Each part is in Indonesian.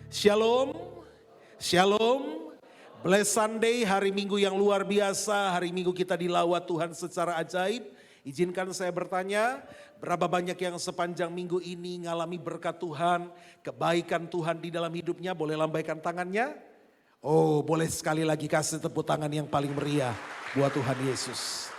Shalom, Shalom, Blessed Sunday, hari Minggu yang luar biasa, hari Minggu kita dilawat Tuhan secara ajaib. Izinkan saya bertanya, berapa banyak yang sepanjang minggu ini ngalami berkat Tuhan, kebaikan Tuhan di dalam hidupnya, boleh lambaikan tangannya? Oh, boleh sekali lagi kasih tepuk tangan yang paling meriah buat Tuhan Yesus.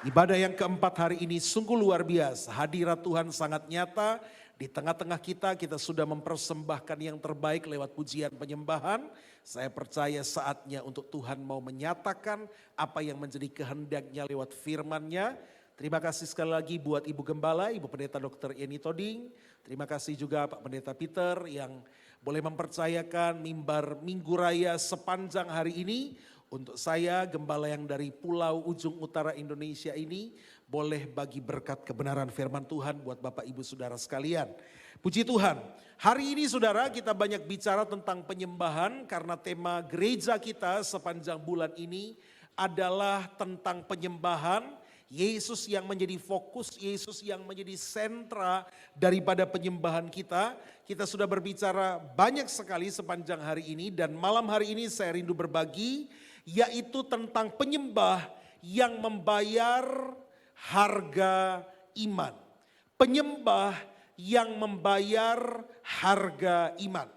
Ibadah yang keempat hari ini sungguh luar biasa, hadirat Tuhan sangat nyata. Di tengah-tengah kita sudah mempersembahkan yang terbaik lewat pujian penyembahan. Saya percaya saatnya untuk Tuhan mau menyatakan apa yang menjadi kehendaknya lewat firman-Nya. Terima kasih sekali lagi buat Ibu Gembala, Ibu Pendeta Dr. Eni Toding. Terima kasih juga Pak Pendeta Peter yang boleh mempercayakan mimbar Minggu Raya sepanjang hari ini. Untuk saya, gembala yang dari pulau ujung utara Indonesia ini, boleh bagi berkat kebenaran firman Tuhan buat Bapak Ibu Saudara sekalian. Puji Tuhan, hari ini saudara kita banyak bicara tentang penyembahan karena tema gereja kita sepanjang bulan ini adalah tentang penyembahan. Yesus yang menjadi fokus, Yesus yang menjadi sentra daripada penyembahan kita. Kita sudah berbicara banyak sekali sepanjang hari ini dan malam hari ini saya rindu berbagi yaitu tentang penyembah yang membayar harga iman. Penyembah yang membayar harga iman.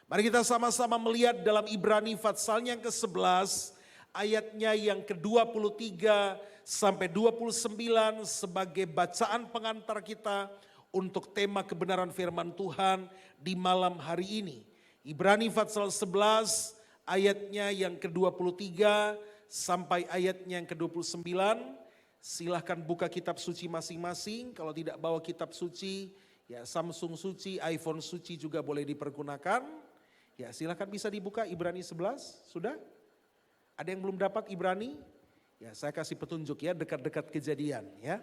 Mari kita sama-sama melihat dalam Ibrani Fatsalnya yang ke-11 ayatnya yang ke-23 sampai 29 sebagai bacaan pengantar kita untuk tema kebenaran firman Tuhan di malam hari ini. Ibrani Fatsal 11 ayatnya yang ke-23 sampai ayatnya yang ke-29. Silahkan buka kitab suci masing-masing. Kalau tidak bawa kitab suci, ya Samsung suci, iPhone suci juga boleh dipergunakan. Ya silahkan bisa dibuka Ibrani 11, sudah? Ada yang belum dapat Ibrani? Ya saya kasih petunjuk ya, dekat-dekat kejadian ya.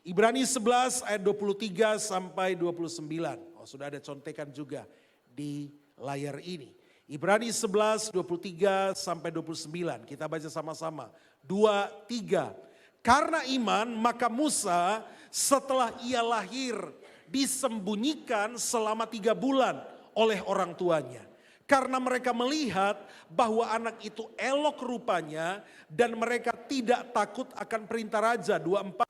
Ibrani 11 ayat 23 sampai 29. Oh sudah ada contekan juga di layar ini. Ibrani 11, 23 sampai 29. Kita baca sama-sama. 2, 3. Karena iman maka Musa setelah ia lahir disembunyikan selama 3 bulan oleh orang tuanya. Karena mereka melihat bahwa anak itu elok rupanya dan mereka tidak takut akan perintah raja. 24.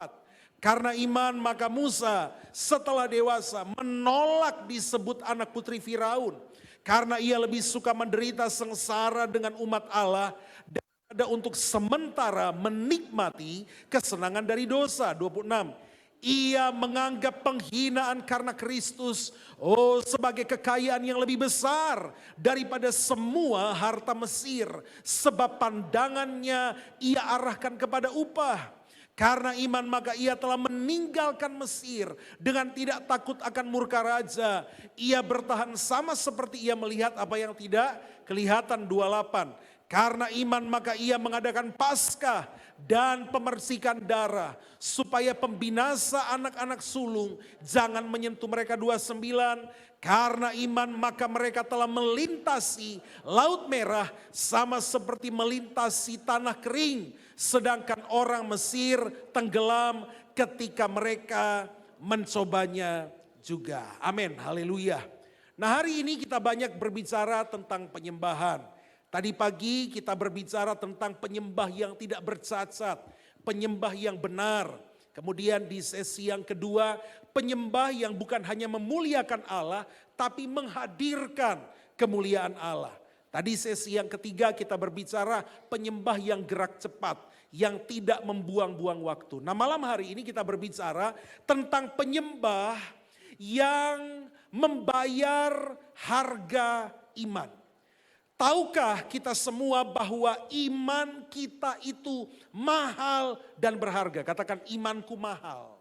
Karena iman maka Musa setelah dewasa menolak disebut anak putri Firaun. Karena ia lebih suka menderita sengsara dengan umat Allah daripada untuk sementara menikmati kesenangan dari dosa. 26. Ia menganggap penghinaan karena Kristus sebagai kekayaan yang lebih besar daripada semua harta Mesir. Sebab pandangannya ia arahkan kepada upah. Karena iman maka ia telah meninggalkan Mesir dengan tidak takut akan murka raja. Ia bertahan sama seperti ia melihat apa yang tidak kelihatan. 28. Karena iman maka ia mengadakan Paskah dan pemercikan darah supaya pembinasa anak-anak sulung jangan menyentuh mereka. 29. Karena iman maka mereka telah melintasi Laut Merah sama seperti melintasi tanah kering. Sedangkan orang Mesir tenggelam ketika mereka mencobanya juga. Amin, haleluya. Nah hari ini kita banyak berbicara tentang penyembahan. Tadi pagi kita berbicara tentang penyembah yang tidak bercacat, penyembah yang benar. Kemudian di sesi yang kedua, penyembah yang bukan hanya memuliakan Allah, tapi menghadirkan kemuliaan Allah. Tadi sesi yang ketiga kita berbicara penyembah yang gerak cepat, yang tidak membuang-buang waktu. Nah malam hari ini kita berbicara tentang penyembah yang membayar harga iman. Tahukah kita semua bahwa iman kita itu mahal dan berharga? Katakan imanku mahal.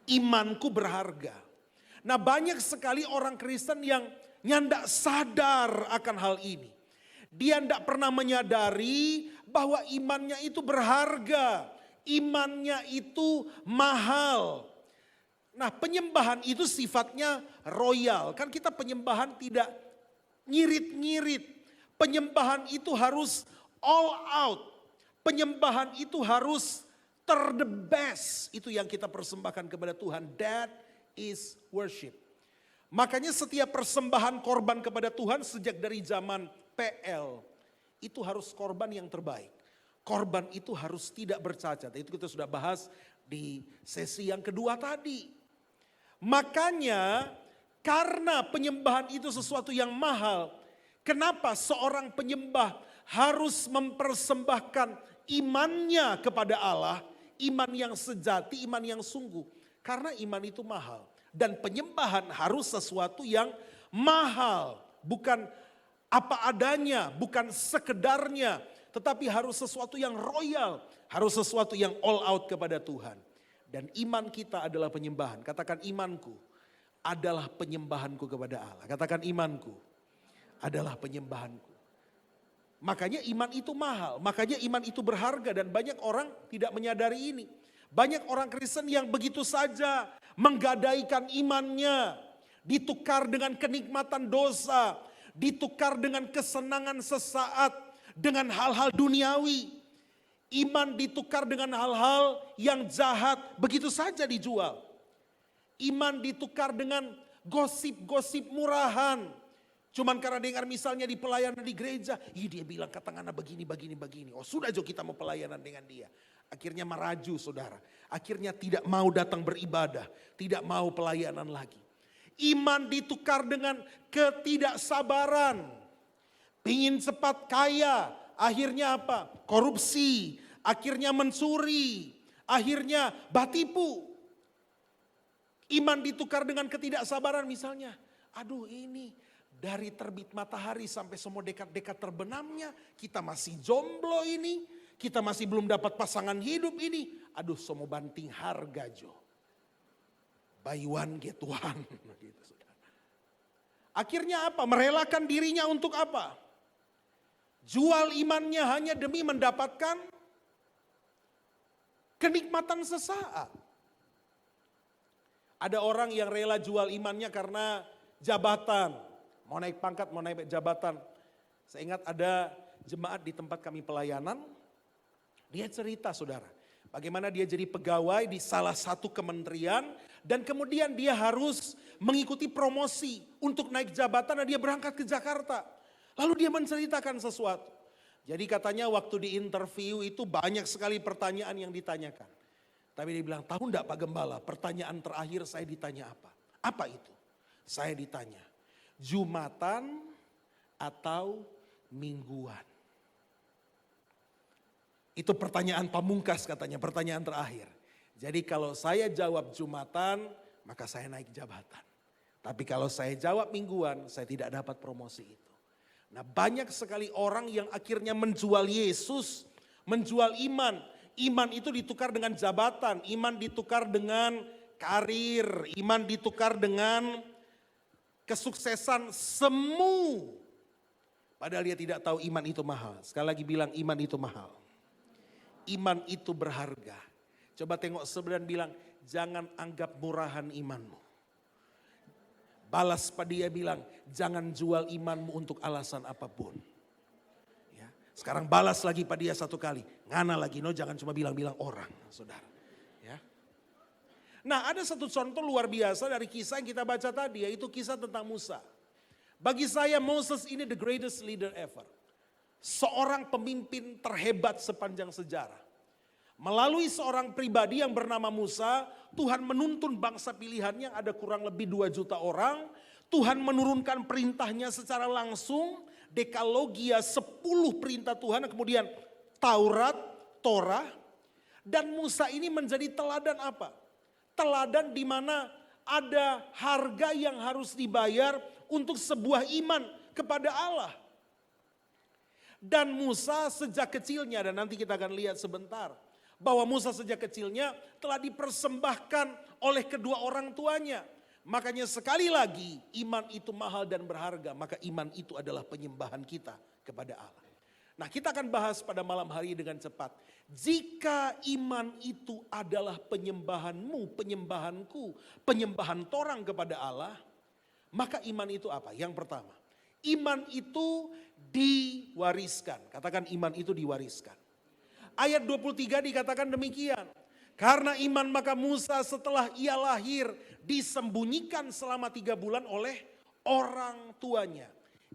Imanku berharga. Nah banyak sekali orang Kristen yang nyandak sadar akan hal ini. Dia tidak pernah menyadari bahwa imannya itu berharga. Imannya itu mahal. Nah penyembahan itu sifatnya royal. Kan kita penyembahan tidak ngirit-ngirit. Penyembahan itu harus all out. Penyembahan itu harus the best. Itu yang kita persembahkan kepada Tuhan. That is worship. Makanya setiap persembahan korban kepada Tuhan sejak dari zaman PL, itu harus korban yang terbaik. Korban itu harus tidak bercacat. Itu kita sudah bahas di sesi yang kedua tadi. Makanya karena penyembahan itu sesuatu yang mahal, kenapa seorang penyembah harus mempersembahkan imannya kepada Allah, iman yang sejati, iman yang sungguh. Karena iman itu mahal. Dan penyembahan harus sesuatu yang mahal. Bukan apa adanya, bukan sekedarnya. Tetapi harus sesuatu yang royal. Harus sesuatu yang all out kepada Tuhan. Dan iman kita adalah penyembahan. Katakan imanku adalah penyembahanku kepada Allah. Katakan imanku adalah penyembahanku. Makanya iman itu mahal. Makanya iman itu berharga. Dan banyak orang tidak menyadari ini. Banyak orang Kristen yang begitu saja menggadaikan imannya, ditukar dengan kenikmatan dosa, ditukar dengan kesenangan sesaat, dengan hal-hal duniawi. Iman ditukar dengan hal-hal yang jahat, begitu saja dijual. Iman ditukar dengan gosip-gosip murahan. Cuman karena dengar misalnya di pelayanan di gereja, dia bilang katangana begini. Oh sudah jo kita mau pelayanan dengan dia. Akhirnya meraju saudara. Akhirnya tidak mau datang beribadah. Tidak mau pelayanan lagi. Iman ditukar dengan ketidaksabaran. Pingin cepat kaya. Akhirnya apa? Korupsi. Akhirnya mencuri. Akhirnya batipu. Iman ditukar dengan ketidaksabaran misalnya. Aduh ini dari terbit matahari sampai semua dekat-dekat terbenamnya. Kita masih jomblo ini. Kita masih belum dapat pasangan hidup ini. Aduh semua banting harga jo. Buy one get one. Gitu, saudara. Akhirnya apa? Merelakan dirinya untuk apa? Jual imannya hanya demi mendapatkan kenikmatan sesaat. Ada orang yang rela jual imannya karena jabatan. Mau naik pangkat, mau naik jabatan. Saya ingat ada jemaat di tempat kami pelayanan. Dia cerita saudara, bagaimana dia jadi pegawai di salah satu kementerian. Dan kemudian dia harus mengikuti promosi untuk naik jabatan dan dia berangkat ke Jakarta. Lalu dia menceritakan sesuatu. Jadi katanya waktu di interview itu banyak sekali pertanyaan yang ditanyakan. Tapi dia bilang, tahu enggak Pak Gembala, pertanyaan terakhir saya ditanya apa? Apa itu? Saya ditanya, Jumatan atau mingguan? Itu pertanyaan pamungkas katanya, pertanyaan terakhir. Jadi kalau saya jawab Jumatan, maka saya naik jabatan. Tapi kalau saya jawab mingguan, saya tidak dapat promosi itu. Nah banyak sekali orang yang akhirnya menjual Yesus, menjual iman. Iman itu ditukar dengan jabatan, iman ditukar dengan karir, iman ditukar dengan kesuksesan semu. Padahal dia tidak tahu iman itu mahal. Sekali lagi bilang iman itu mahal. Iman itu berharga. Coba tengok sebelah dan bilang, jangan anggap murahan imanmu. Balas pada dia bilang, jangan jual imanmu untuk alasan apapun. Ya. Sekarang balas lagi pada dia satu kali. Ngana lagi, no jangan cuma bilang-bilang orang, saudara. Ya. Nah ada satu contoh luar biasa dari kisah yang kita baca tadi, yaitu kisah tentang Musa. Bagi saya Moses ini the greatest leader ever. Seorang pemimpin terhebat sepanjang sejarah. Melalui seorang pribadi yang bernama Musa, Tuhan menuntun bangsa pilihannya ada kurang lebih 2 juta orang. Tuhan menurunkan perintahnya secara langsung, dekalogia 10 perintah Tuhan, kemudian Taurat, Torah. Dan Musa ini menjadi teladan apa? Teladan di mana ada harga yang harus dibayar untuk sebuah iman kepada Allah. Dan Musa sejak kecilnya, dan nanti kita akan lihat sebentar, bahwa Musa sejak kecilnya telah dipersembahkan oleh kedua orang tuanya. Makanya sekali lagi iman itu mahal dan berharga, maka iman itu adalah penyembahan kita kepada Allah. Nah kita akan bahas pada malam hari dengan cepat. Jika iman itu adalah penyembahanmu, penyembahanku, penyembahan torang kepada Allah, maka iman itu apa? Yang pertama, iman itu diwariskan. Katakan iman itu diwariskan. Ayat 23 dikatakan demikian. Karena iman maka Musa setelah ia lahir disembunyikan selama 3 bulan oleh orang tuanya.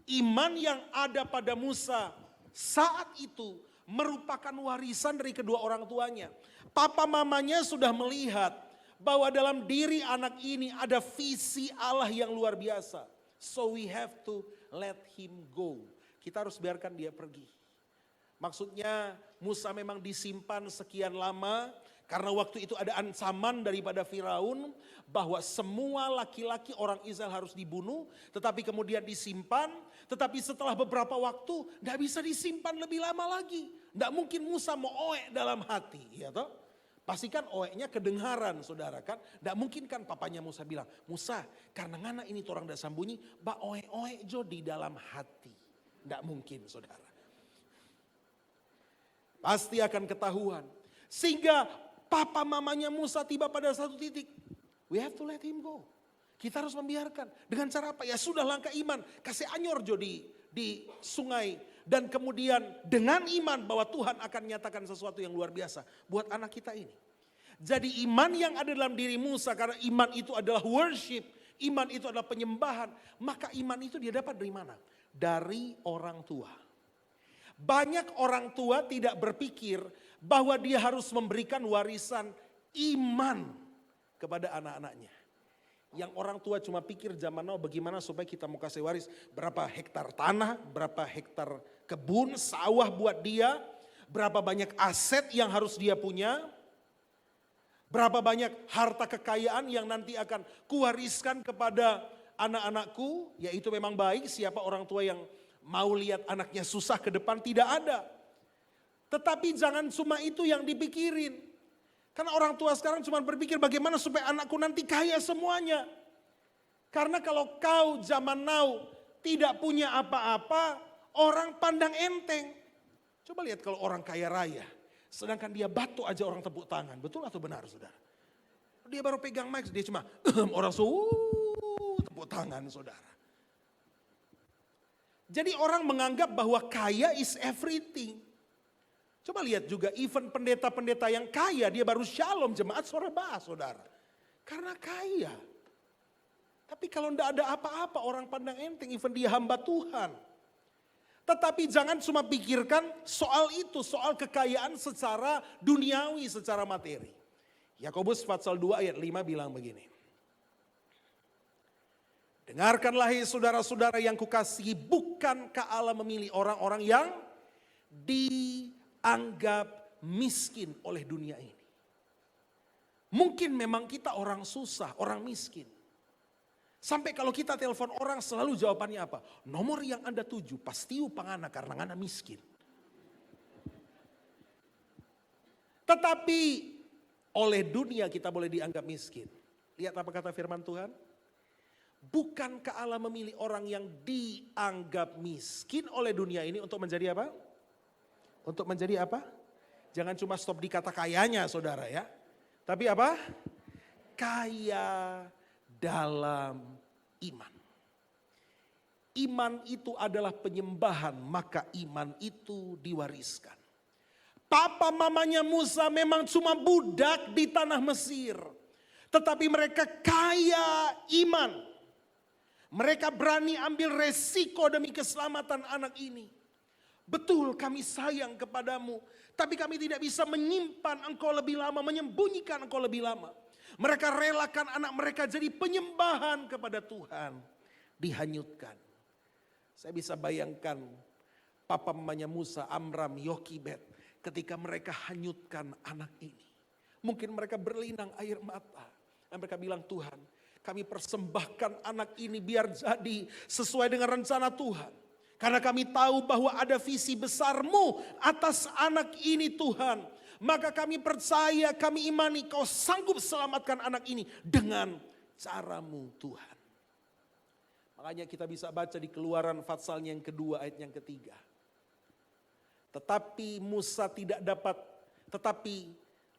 Iman yang ada pada Musa saat itu merupakan warisan dari kedua orang tuanya. Papa mamanya sudah melihat bahwa dalam diri anak ini ada visi Allah yang luar biasa. So we have to let him go. Kita harus biarkan dia pergi. Maksudnya Musa memang disimpan sekian lama karena waktu itu ada ancaman daripada Firaun bahwa semua laki-laki orang Israel harus dibunuh, tetapi kemudian disimpan, tetapi setelah beberapa waktu tidak bisa disimpan lebih lama lagi. Tidak mungkin Musa mau oek dalam hati, ya toh? Pastikan oeknya kedengaran, saudara kan. Tidak mungkin kan papanya Musa bilang, Musa karena ngana ini orang tidak sambunyi, ba oek-oek jo di dalam hati. Tidak mungkin, saudara. Pasti akan ketahuan. Sehingga papa mamanya Musa tiba pada satu titik. We have to let him go. Kita harus membiarkan. Dengan cara apa? Ya sudah langkah iman. Kasih anyor jo di sungai. Dan kemudian dengan iman bahwa Tuhan akan nyatakan sesuatu yang luar biasa. Buat anak kita ini. Jadi iman yang ada dalam diri Musa. Karena iman itu adalah worship. Iman itu adalah penyembahan. Maka iman itu dia dapat dari mana? Dari orang tua. Banyak orang tua tidak berpikir bahwa dia harus memberikan warisan iman kepada anak-anaknya. Yang orang tua cuma pikir zaman now bagaimana supaya kita mau kasih waris. Berapa hektar tanah, berapa hektar kebun, sawah buat dia. Berapa banyak aset yang harus dia punya. Berapa banyak harta kekayaan yang nanti akan kuwariskan kepada anak-anakku. Yaitu memang baik, siapa orang tua yang mau lihat anaknya susah ke depan, tidak ada. Tetapi jangan cuma itu yang dipikirin. Karena orang tua sekarang cuma berpikir bagaimana supaya anakku nanti kaya semuanya. Karena kalau kau zaman now tidak punya apa-apa, orang pandang enteng. Coba lihat kalau orang kaya raya, sedangkan dia batu aja orang tepuk tangan. Betul atau benar, saudara? Dia baru pegang mic, dia cuma orang tepuk tangan, saudara. Jadi orang menganggap bahwa kaya is everything. Coba lihat juga even pendeta-pendeta yang kaya, dia baru shalom jemaat sorba, saudara. Karena kaya. Tapi kalau tidak ada apa-apa orang pandang enteng, even dia hamba Tuhan. Tetapi jangan cuma pikirkan soal itu, soal kekayaan secara duniawi, secara materi. Yakobus pasal 2 ayat 5 bilang begini. Dengarkanlah hai saudara-saudara yang kukasihi, bukankah Allah memilih orang-orang yang dianggap miskin oleh dunia ini. Mungkin memang kita orang susah, orang miskin. Sampai kalau kita telepon orang selalu jawabannya apa? Nomor yang Anda tuju pasti pangana karena Anda miskin. Tetapi oleh dunia kita boleh dianggap miskin. Lihat apa kata firman Tuhan. Bukankah Allah memilih orang yang dianggap miskin oleh dunia ini untuk menjadi apa? Untuk menjadi apa? Jangan cuma stop di kata kayanya, saudara ya. Tapi apa? Kaya dalam iman. Iman itu adalah penyembahan, maka iman itu diwariskan. Papa mamanya Musa memang cuma budak di tanah Mesir. Tetapi mereka kaya iman. Mereka berani ambil resiko demi keselamatan anak ini. Betul kami sayang kepadamu. Tapi kami tidak bisa menyimpan engkau lebih lama. Menyembunyikan engkau lebih lama. Mereka relakan anak mereka jadi penyembahan kepada Tuhan. Dihanyutkan. Saya bisa bayangkan papa mamanya Musa, Amram, Yokibed. Ketika mereka hanyutkan anak ini. Mungkin mereka berlinang air mata. Dan mereka bilang, Tuhan, kami persembahkan anak ini biar jadi sesuai dengan rencana Tuhan. Karena kami tahu bahwa ada visi besar-Mu atas anak ini Tuhan. Maka kami percaya, kami imani Kau sanggup selamatkan anak ini dengan cara-Mu Tuhan. Makanya kita bisa baca di Keluaran pasalnya yang kedua ayat yang ketiga. Tetapi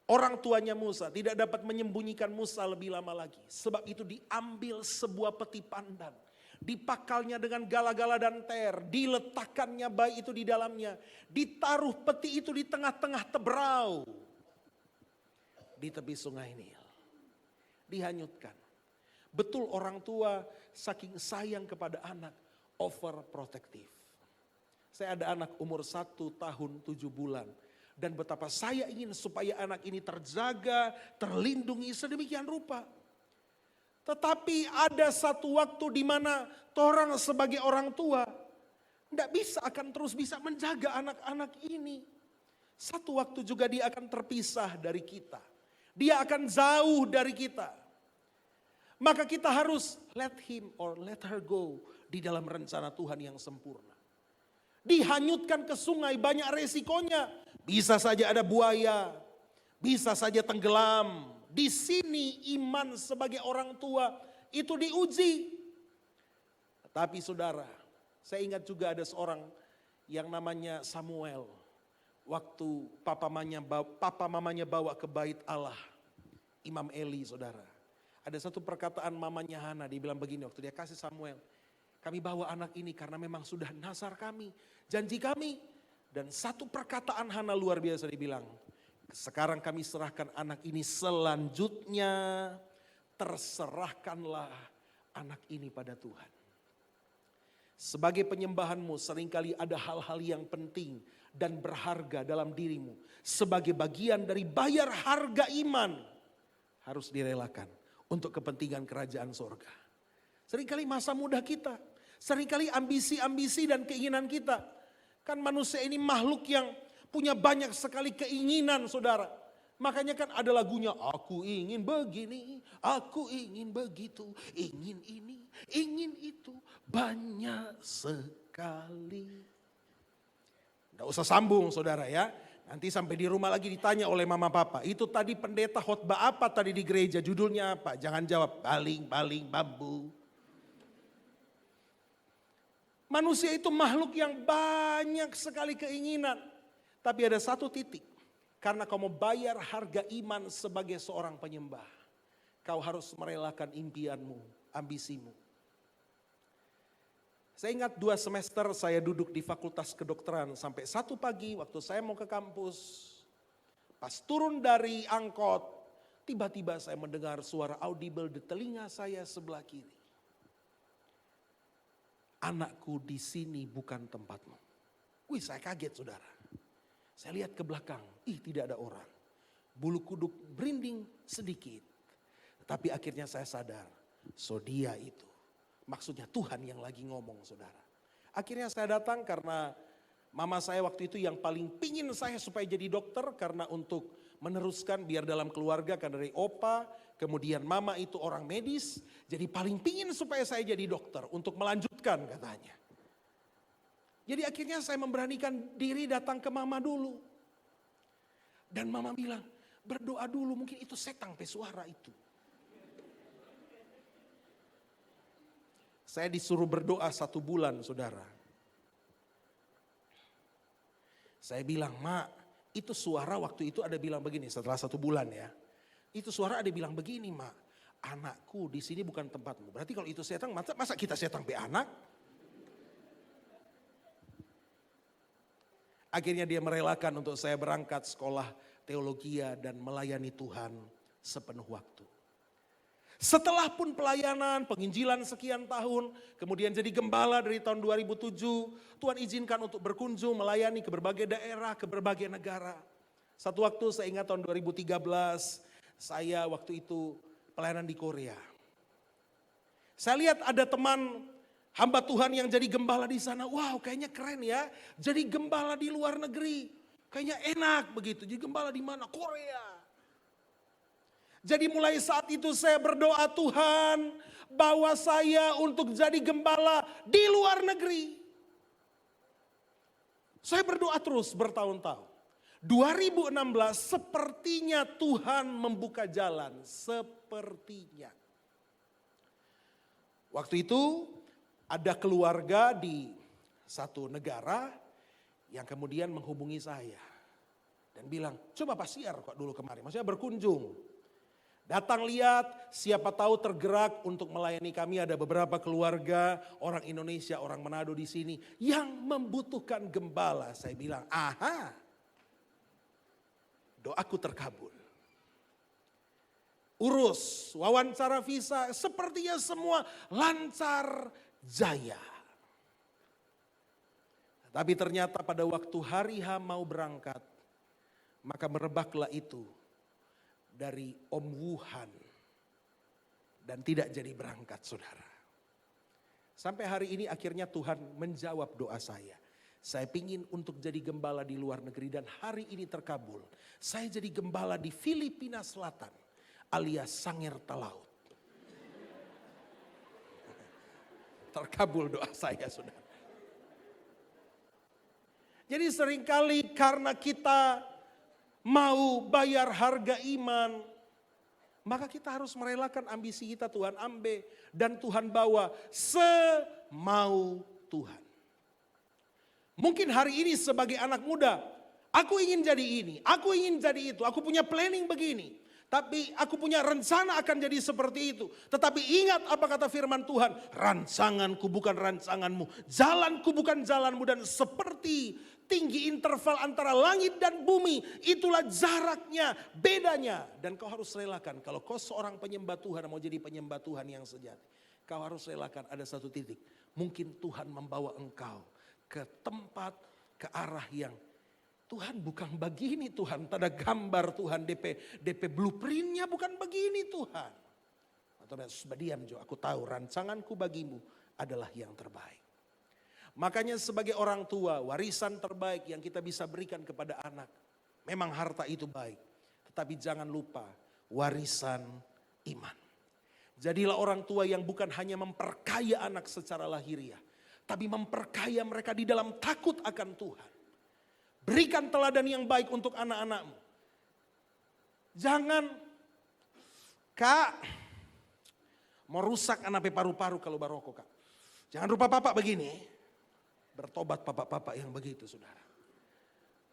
orang tuanya Musa tidak dapat menyembunyikan Musa lebih lama lagi. Sebab itu diambil sebuah peti pandan. Dipakalnya dengan gala-gala dan ter. Diletakkannya bayi itu di dalamnya. Ditaruh peti itu di tengah-tengah tebrau. di tepi sungai Nil. Dihanyutkan. Betul orang tua saking sayang kepada anak, overprotective. Saya ada anak umur 1 tahun 7 bulan. Dan betapa saya ingin supaya anak ini terjaga, terlindungi sedemikian rupa. Tetapi ada satu waktu di mana orang sebagai orang tua tidak bisa akan terus bisa menjaga anak-anak ini. Satu waktu juga dia akan terpisah dari kita. Dia akan jauh dari kita. Maka kita harus let him or let her go di dalam rencana Tuhan yang sempurna. Dihanyutkan ke sungai banyak resikonya. Bisa saja ada buaya, bisa saja tenggelam. Di sini iman sebagai orang tua itu diuji. Tapi saudara, saya ingat juga ada seorang yang namanya Samuel. Waktu papa mamanya bawa ke bait Allah, Imam Eli saudara. Ada satu perkataan mamanya Hana, dia bilang begini waktu dia kasih Samuel. Kami bawa anak ini karena memang sudah nazar kami, janji kami. Dan satu perkataan Hana luar biasa dibilang, sekarang kami serahkan anak ini, selanjutnya terserahkanlah anak ini pada Tuhan. Sebagai penyembahanmu seringkali ada hal-hal yang penting dan berharga dalam dirimu. Sebagai bagian dari bayar harga iman harus direlakan untuk kepentingan kerajaan sorga. Seringkali masa muda kita, seringkali ambisi-ambisi dan keinginan kita. Kan manusia ini makhluk yang punya banyak sekali keinginan saudara. Makanya kan ada lagunya, aku ingin begini, aku ingin begitu, ingin ini, ingin itu, banyak sekali. Nggak usah sambung saudara ya. Nanti sampai di rumah lagi ditanya oleh mama papa, itu tadi pendeta khotbah apa tadi di gereja, judulnya apa? Jangan jawab, baling-baling bambu. Manusia itu makhluk yang banyak sekali keinginan. Tapi ada satu titik. Karena kau mau bayar harga iman sebagai seorang penyembah. Kau harus merelakan impianmu, ambisimu. Saya ingat 2 semester saya duduk di fakultas kedokteran. Sampai 1 pagi waktu saya mau ke kampus. Pas turun dari angkot. Tiba-tiba saya mendengar suara audible di telinga saya sebelah kiri. Anakku, di sini bukan tempatmu. Wih, saya kaget saudara. Saya lihat ke belakang, tidak ada orang. Bulu kuduk berinding sedikit. Tapi akhirnya saya sadar, dia itu. Maksudnya Tuhan yang lagi ngomong saudara. Akhirnya saya datang karena mama saya waktu itu yang paling pingin saya supaya jadi dokter. Karena untuk meneruskan biar dalam keluarga kan dari opa. Kemudian mama itu orang medis. Jadi paling pingin supaya saya jadi dokter untuk melanjutkan katanya. Jadi akhirnya saya memberanikan diri datang ke mama dulu. Dan mama bilang, berdoa dulu, mungkin itu setan pesuara itu. Saya disuruh berdoa 1 bulan saudara. Saya bilang, Mak, itu suara waktu itu ada bilang begini setelah 1 bulan ya. Itu suara ada bilang begini, Mak, anakku di sini bukan tempatmu. Berarti kalau itu setan, masa kita setan pe anak? Akhirnya dia merelakan untuk saya berangkat sekolah teologia dan melayani Tuhan sepenuh waktu. Setelah pun pelayanan, penginjilan sekian tahun, kemudian jadi gembala dari tahun 2007, Tuhan izinkan untuk berkunjung melayani ke berbagai daerah, ke berbagai negara. Satu waktu saya ingat tahun 2013, saya waktu itu pelayanan di Korea. Saya lihat ada teman hamba Tuhan yang jadi gembala di sana, wow kayaknya keren ya, jadi gembala di luar negeri, kayaknya enak begitu, jadi gembala di mana? Korea. Jadi mulai saat itu saya berdoa, Tuhan bawa saya untuk jadi gembala di luar negeri. Saya berdoa terus bertahun-tahun. 2016 sepertinya Tuhan membuka jalan, sepertinya. Waktu itu ada keluarga di satu negara yang kemudian menghubungi saya. Dan bilang, coba Pak Siar kok dulu kemarin, maksudnya berkunjung. Datang lihat, siapa tahu tergerak untuk melayani kami. Ada beberapa keluarga orang Indonesia, orang Manado di sini yang membutuhkan gembala. Saya bilang, aha, doaku terkabul. urus wawancara visa, sepertinya semua lancar jaya. Tapi ternyata pada waktu hari H mau berangkat, maka merebaklah itu dari Om Wuhan. Dan tidak jadi berangkat, saudara. Sampai hari ini akhirnya Tuhan menjawab doa saya. Saya pingin untuk jadi gembala di luar negeri dan hari ini terkabul. Saya jadi gembala di Filipina Selatan alias Sangir Talaut. Terkabul doa saya, saudara. Jadi seringkali karena kita mau bayar harga iman, maka kita harus merelakan ambisi kita Tuhan ambil dan Tuhan bawa semau Tuhan. Mungkin hari ini sebagai anak muda, aku ingin jadi ini, aku ingin jadi itu, aku punya planning begini. Tapi aku punya rencana akan jadi seperti itu. Tetapi ingat apa kata firman Tuhan, rancanganku bukan rancanganmu, jalanku bukan jalanmu, dan seperti tinggi interval antara langit dan bumi, itulah jaraknya, bedanya. Dan kau harus relakan, kalau kau seorang penyembah Tuhan, mau jadi penyembah Tuhan yang sejati, kau harus relakan ada satu titik. Mungkin Tuhan membawa engkau ke tempat, ke arah yang Tuhan bukan begini Tuhan. Tanda gambar Tuhan, DP blueprintnya bukan begini Tuhan. Atau diam Jo, aku tahu rancanganku bagimu adalah yang terbaik. Makanya sebagai orang tua, warisan terbaik yang kita bisa berikan kepada anak. Memang harta itu baik. Tetapi jangan lupa warisan iman. Jadilah orang tua yang bukan hanya memperkaya anak secara lahiriah, tapi memperkaya mereka di dalam takut akan Tuhan. Berikan teladan yang baik untuk anak-anakmu. Jangan, Kak, mau rusak anak paru-paru kalau baroko, Kak. Jangan rupa papa begini. Bertobat papa-papa yang begitu, saudara.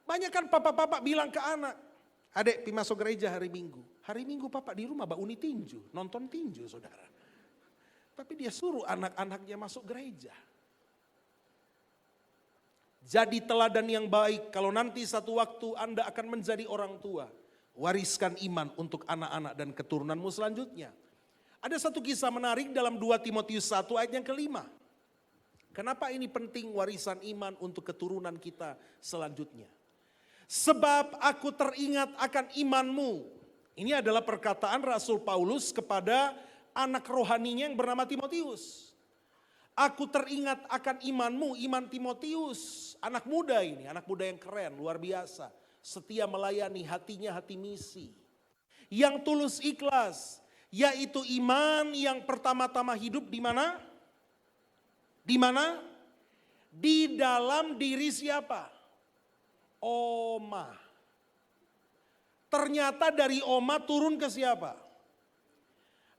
Banyak kan papa-papa bilang ke anak, adek pi masuk gereja hari Minggu. Hari Minggu papa di rumah bauni tinju, nonton tinju, saudara. Tapi dia suruh anak-anaknya masuk gereja. Jadi teladan yang baik kalau nanti satu waktu Anda akan menjadi orang tua. Wariskan iman untuk anak-anak dan keturunanmu selanjutnya. Ada satu kisah menarik dalam 2 Timotius 1 ayat yang ke-5. Kenapa ini penting warisan iman untuk keturunan kita selanjutnya? Sebab aku teringat akan imanmu. Ini adalah perkataan Rasul Paulus kepada anak rohaninya yang bernama Timotius. Aku teringat akan imanmu, iman Timotius. Anak muda ini, anak muda yang keren, luar biasa. Setia melayani, hatinya hati misi. Yang tulus ikhlas, yaitu iman yang pertama-tama hidup di mana? Di mana? Di dalam diri siapa? Oma. Ternyata dari Oma turun ke siapa?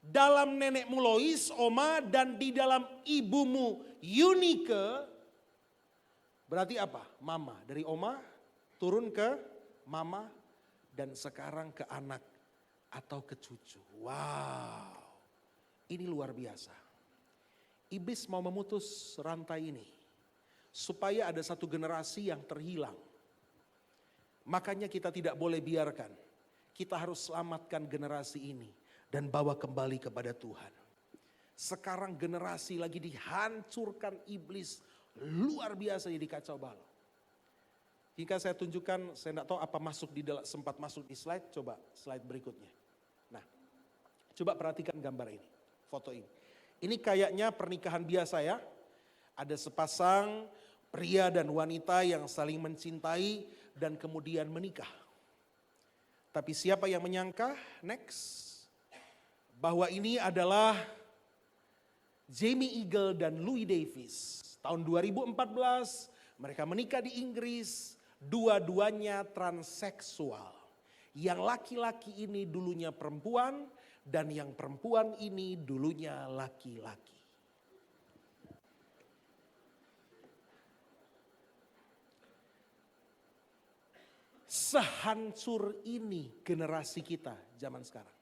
Dalam nenekmu Lois, Oma, dan di dalam ibumu Yunike, berarti apa? Mama. Dari Oma turun ke mama dan sekarang ke anak atau ke cucu. Wow, ini luar biasa. Iblis mau memutus rantai ini supaya ada satu generasi yang terhilang. Makanya kita tidak boleh biarkan. Kita harus selamatkan generasi ini dan bawa kembali kepada Tuhan. Sekarang generasi lagi dihancurkan iblis luar biasa, jadi kacau balau. Jika saya tunjukkan, saya tidak tahu apa sempat masuk di slide, coba slide berikutnya. Nah, coba perhatikan gambar ini, foto ini. Ini kayaknya pernikahan biasa ya. Ada sepasang pria dan wanita yang saling mencintai dan kemudian menikah. Tapi siapa yang menyangka, next, bahwa ini adalah Jamie Eagle dan Louis Davis. Tahun 2014 mereka menikah di Inggris, dua-duanya transseksual. Yang laki-laki ini dulunya perempuan dan yang perempuan ini dulunya laki-laki. Sehancur ini generasi kita zaman sekarang.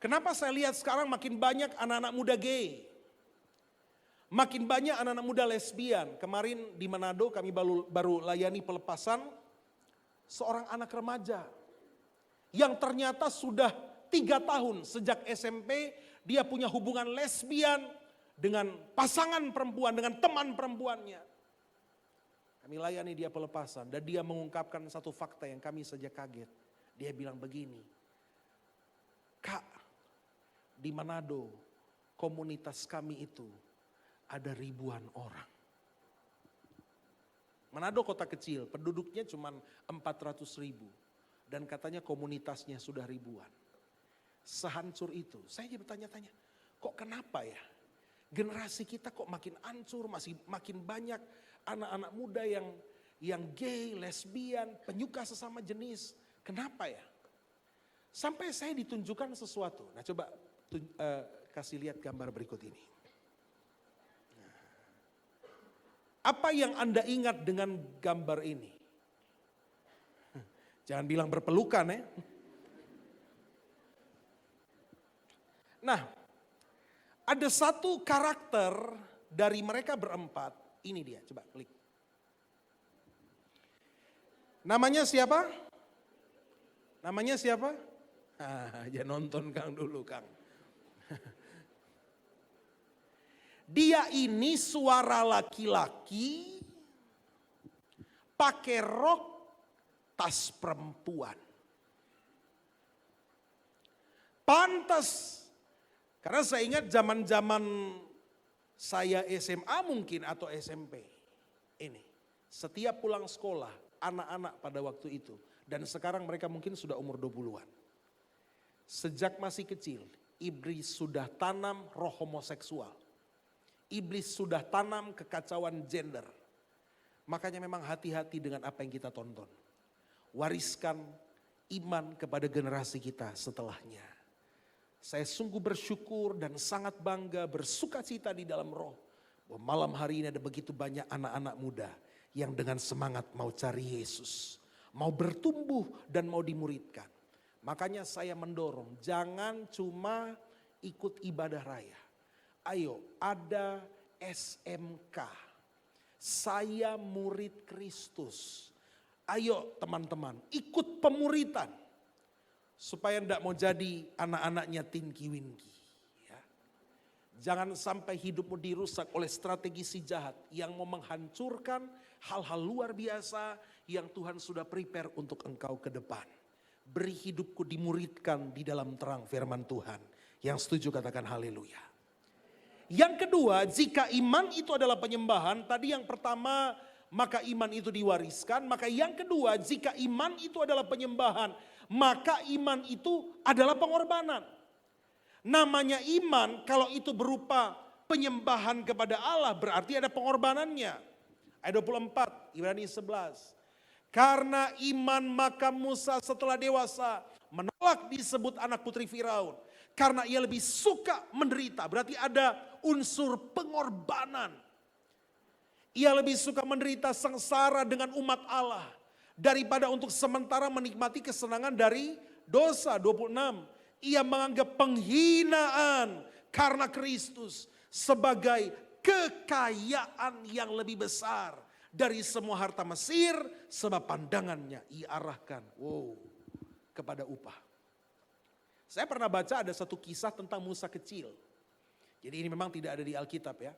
Kenapa saya lihat sekarang makin banyak anak-anak muda gay. Makin banyak anak-anak muda lesbian. Kemarin di Manado kami baru layani pelepasan seorang anak remaja. Yang ternyata sudah 3 tahun sejak SMP dia punya hubungan lesbian dengan pasangan perempuan, dengan teman perempuannya. Kami layani dia pelepasan dan dia mengungkapkan satu fakta yang kami saja kaget. Dia bilang begini, Kak, di Manado komunitas kami itu ada ribuan orang. Manado kota kecil, penduduknya cuma 400.000 dan katanya komunitasnya sudah ribuan. Sehancur itu, saya jadi bertanya-tanya, kok kenapa ya? Generasi kita kok makin hancur, masih makin banyak anak-anak muda yang gay, lesbian, penyuka sesama jenis. Kenapa ya? Sampai saya ditunjukkan sesuatu. Nah coba kasih lihat gambar berikut ini. Apa yang Anda ingat dengan gambar ini? Jangan bilang berpelukan ya. Nah, ada satu karakter dari mereka berempat. Ini dia, coba klik. Namanya siapa? Namanya siapa? Ya nonton Kang dulu Kang. Dia ini suara laki-laki, pakai rok, tas perempuan. Pantas, karena saya ingat zaman-zaman saya SMA mungkin atau SMP. Ini, setiap pulang sekolah, anak-anak pada waktu itu. Dan sekarang mereka mungkin sudah umur 20-an. Sejak masih kecil, iblis sudah tanam roh homoseksual. Iblis sudah tanam kekacauan gender. Makanya memang hati-hati dengan apa yang kita tonton. Wariskan iman kepada generasi kita setelahnya. Saya sungguh bersyukur dan sangat bangga, bersuka cita di dalam roh. Bahwa malam hari ini ada begitu banyak anak-anak muda yang dengan semangat mau cari Yesus. Mau bertumbuh dan mau dimuridkan. Makanya saya mendorong, jangan cuma ikut ibadah raya. Ayo, ada SMK. Saya murid Kristus. Ayo teman-teman, ikut pemuritan. Supaya tidak mau jadi anak-anaknya Tinky Winky. Ya. Jangan sampai hidupmu dirusak oleh strategi si jahat yang mau menghancurkan hal-hal luar biasa yang Tuhan sudah prepare untuk engkau ke depan. Beri hidupku dimuridkan di dalam terang firman Tuhan. Yang setuju katakan haleluya. Yang kedua, jika iman itu adalah penyembahan, tadi yang pertama maka iman itu diwariskan. Maka yang kedua, jika iman itu adalah penyembahan, maka iman itu adalah pengorbanan. Namanya iman kalau itu berupa penyembahan kepada Allah berarti ada pengorbanannya. Ayat 24, Ibrani 11. Karena iman maka Musa setelah dewasa menolak disebut anak putri Firaun. Karena ia lebih suka menderita, berarti ada unsur pengorbanan. Ia lebih suka menderita sengsara dengan umat Allah daripada untuk sementara menikmati kesenangan dari dosa. 26. Ia menganggap penghinaan karena Kristus sebagai kekayaan yang lebih besar dari semua harta Mesir, sebab pandangannya ia arahkan kepada upah. Saya pernah baca ada satu kisah tentang Musa kecil. Jadi ini memang tidak ada di Alkitab ya.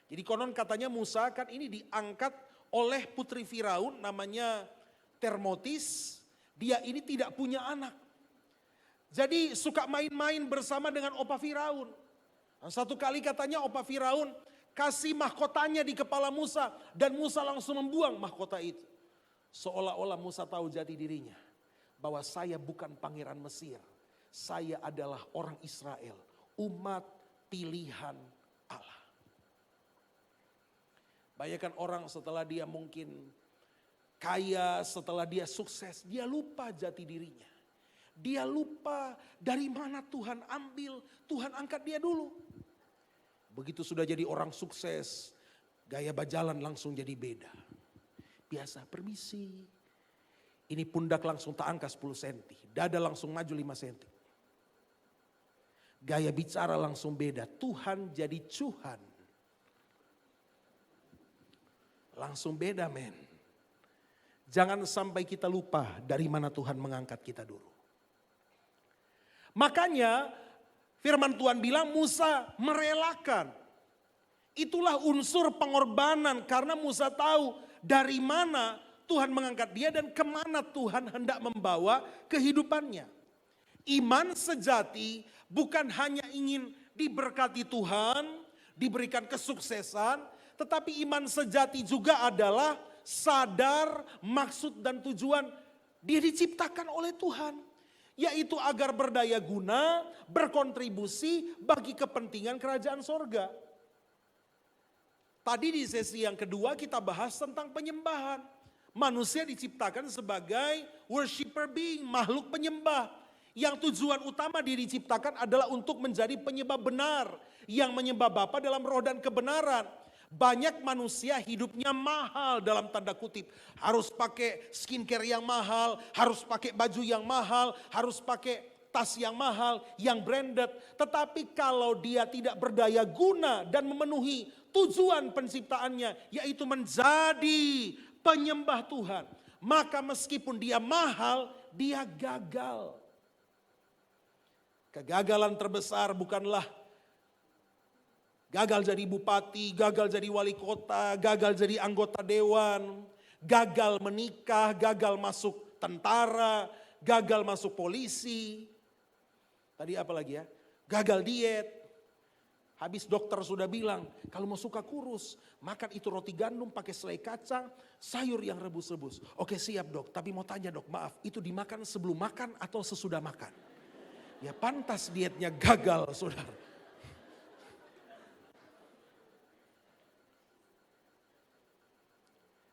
Jadi konon katanya Musa kan ini diangkat oleh putri Firaun namanya Termotis. Dia ini tidak punya anak. Jadi suka main-main bersama dengan opa Firaun. Nah, satu kali katanya opa Firaun kasih mahkotanya di kepala Musa. Dan Musa langsung membuang mahkota itu. Seolah-olah Musa tahu jati dirinya. Bahwa saya bukan pangeran Mesir. Saya adalah orang Israel. Umat pilihan Allah. Bayangkan orang setelah dia mungkin kaya, setelah dia sukses, dia lupa jati dirinya. Dia lupa dari mana Tuhan ambil, Tuhan angkat dia dulu. Begitu sudah jadi orang sukses, gaya berjalan langsung jadi beda. Biasa permisi, ini pundak langsung tak angkat 10 cm, dada langsung maju 5 cm. Gaya bicara langsung beda, Tuhan jadi Tuhan. Langsung beda men. Jangan sampai kita lupa dari mana Tuhan mengangkat kita dulu. Makanya firman Tuhan bilang Musa merelakan. Itulah unsur pengorbanan karena Musa tahu dari mana Tuhan mengangkat dia dan kemana Tuhan hendak membawa kehidupannya. Iman sejati bukan hanya ingin diberkati Tuhan, diberikan kesuksesan, tetapi iman sejati juga adalah sadar maksud dan tujuan dia diciptakan oleh Tuhan. Yaitu agar berdaya guna, berkontribusi bagi kepentingan kerajaan sorga. Tadi di sesi yang kedua kita bahas tentang penyembahan. Manusia diciptakan sebagai worshiper being, makhluk penyembah. Yang tujuan utama dia diciptakan adalah untuk menjadi penyembah benar. Yang menyembah Bapa dalam roh dan kebenaran. Banyak manusia hidupnya mahal dalam tanda kutip. Harus pakai skincare yang mahal, harus pakai baju yang mahal, harus pakai tas yang mahal, yang branded. Tetapi kalau dia tidak berdaya guna dan memenuhi tujuan penciptaannya, yaitu menjadi penyembah Tuhan, maka meskipun dia mahal, dia gagal. Kegagalan terbesar bukanlah gagal jadi bupati, gagal jadi wali kota, gagal jadi anggota dewan, gagal menikah, gagal masuk tentara, gagal masuk polisi. Tadi apa lagi ya? Gagal diet. Habis dokter sudah bilang, kalau mau suka kurus, makan itu roti gandum pakai selai kacang, sayur yang rebus-rebus. Oke siap dok, tapi mau tanya dok, maaf, itu dimakan sebelum makan atau sesudah makan? Ya pantas dietnya gagal saudara.